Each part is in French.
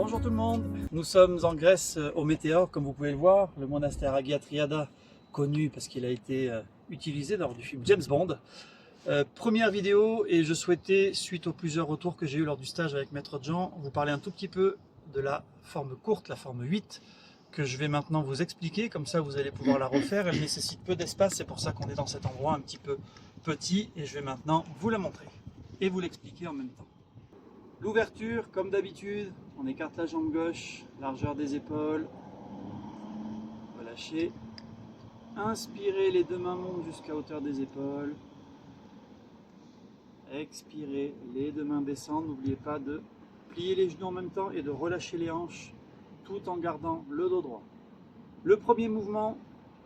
Bonjour tout le monde, nous sommes en Grèce au Météor, comme vous pouvez le voir, le monastère Hagia Triada, connu parce qu'il a été utilisé lors du film James Bond. Première vidéo, et je souhaitais, suite aux plusieurs retours que j'ai eu lors du stage avec Maître Jean, vous parler un tout petit peu de la forme courte, la forme 8, que je vais maintenant vous expliquer, comme ça vous allez pouvoir la refaire. Elle nécessite peu d'espace, c'est pour ça qu'on est dans cet endroit un petit peu petit, et je vais maintenant vous la montrer et vous l'expliquer en même temps. L'ouverture, comme d'habitude, on écarte la jambe gauche, largeur des épaules, relâchez, inspirez, les deux mains montent jusqu'à hauteur des épaules, expirez, les deux mains descendent, n'oubliez pas de plier les genoux en même temps et de relâcher les hanches tout en gardant le dos droit. Le premier mouvement,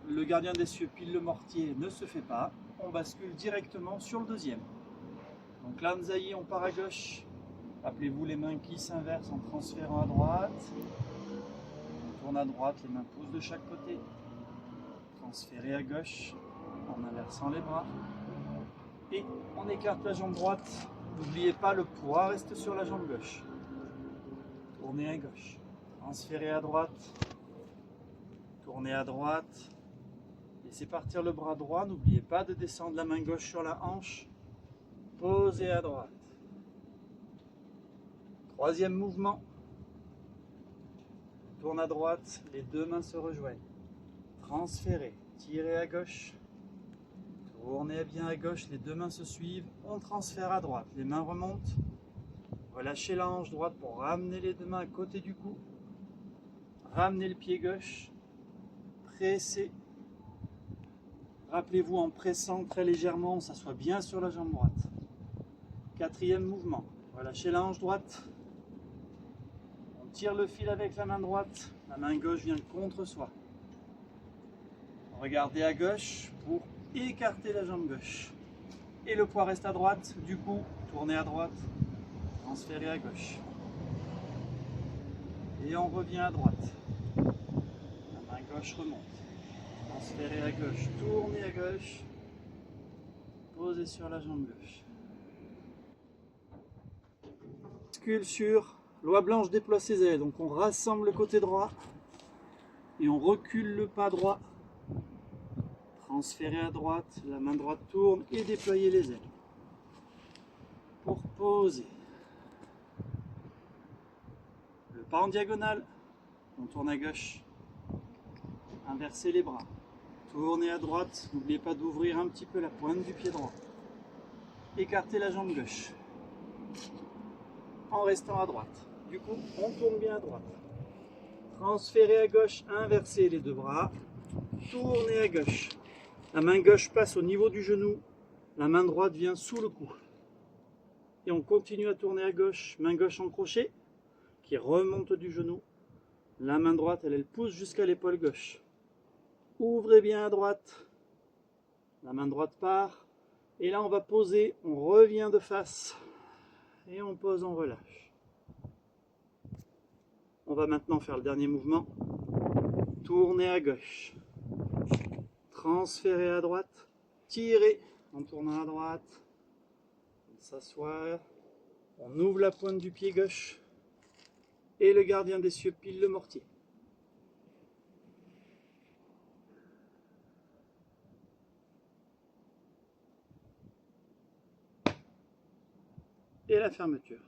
le gardien des cieux pile le mortier, ne se fait pas, on bascule directement sur le deuxième. Donc l'Anzaï, on part à gauche. Rappelez-vous les mains qui s'inversent en transférant à droite. On tourne à droite, les mains poussent de chaque côté. Transférez à gauche en inversant les bras. Et on écarte la jambe droite. N'oubliez pas, le poids reste sur la jambe gauche. Tournez à gauche. Transférez à droite. Tournez à droite. Laissez partir le bras droit. N'oubliez pas de descendre la main gauche sur la hanche. Posez à droite. Troisième mouvement, tourne à droite, les deux mains se rejoignent. Transférez, tirez à gauche, tournez bien à gauche, les deux mains se suivent. On transfère à droite, les mains remontent. Relâchez la hanche droite pour ramener les deux mains à côté du cou. Ramenez le pied gauche, pressez. Rappelez-vous, en pressant très légèrement, on s'assoit bien sur la jambe droite. Quatrième mouvement, relâchez la hanche droite. Tire le fil avec la main droite, la main gauche vient contre soi. Regardez à gauche pour écarter la jambe gauche. Et le poids reste à droite, du coup, tournez à droite, transférez à gauche. Et on revient à droite. La main gauche remonte. Transférez à gauche, tournez à gauche, posez sur la jambe gauche. Bascule sur Loi Blanche déploie ses ailes, donc on rassemble le côté droit et on recule le pas droit. Transférez à droite, la main droite tourne et déployez les ailes. Pour poser. Le pas en diagonale, on tourne à gauche. Inversez les bras. Tournez à droite, n'oubliez pas d'ouvrir un petit peu la pointe du pied droit. Écartez la jambe gauche. En restant à droite. Du coup, on tourne bien à droite. Transférez à gauche, inversez les deux bras. Tournez à gauche. La main gauche passe au niveau du genou. La main droite vient sous le cou. Et on continue à tourner à gauche. Main gauche en crochet qui remonte du genou. La main droite, elle pousse jusqu'à l'épaule gauche. Ouvrez bien à droite. La main droite part. Et là, on va poser. On revient de face. Et on pose, on relâche. On va maintenant faire le dernier mouvement. Tournez à gauche. Transférez à droite. Tirez en tournant à droite. On s'assoit. On ouvre la pointe du pied gauche. Et le gardien des cieux pile le mortier. Et la fermeture.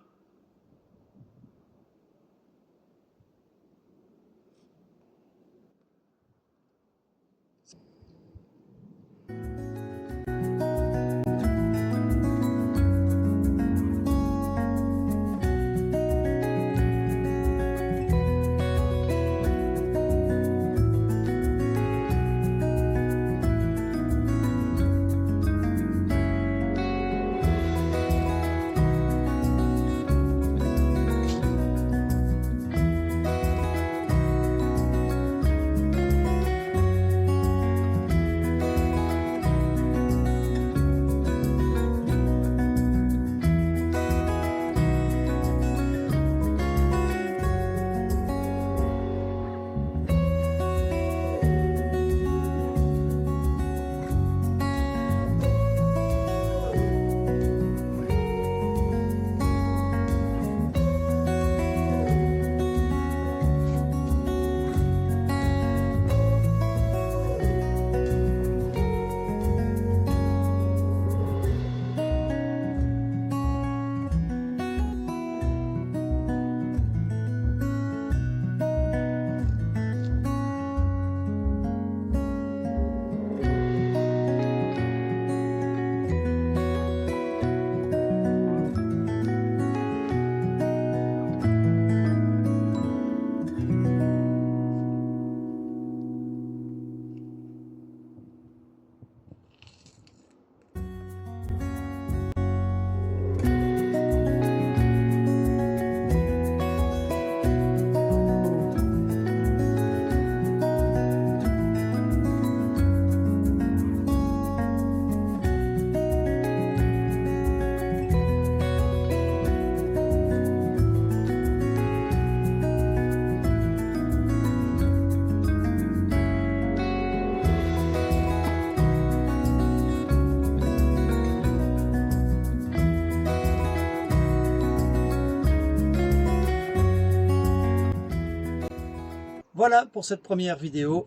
Voilà pour cette première vidéo.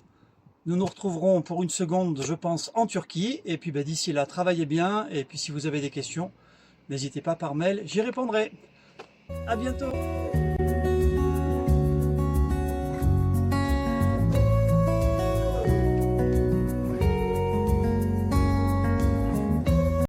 Nous nous retrouverons pour une seconde, je pense, en Turquie. Et puis d'ici là, travaillez bien. Et puis si vous avez des questions, n'hésitez pas par mail, j'y répondrai. À bientôt.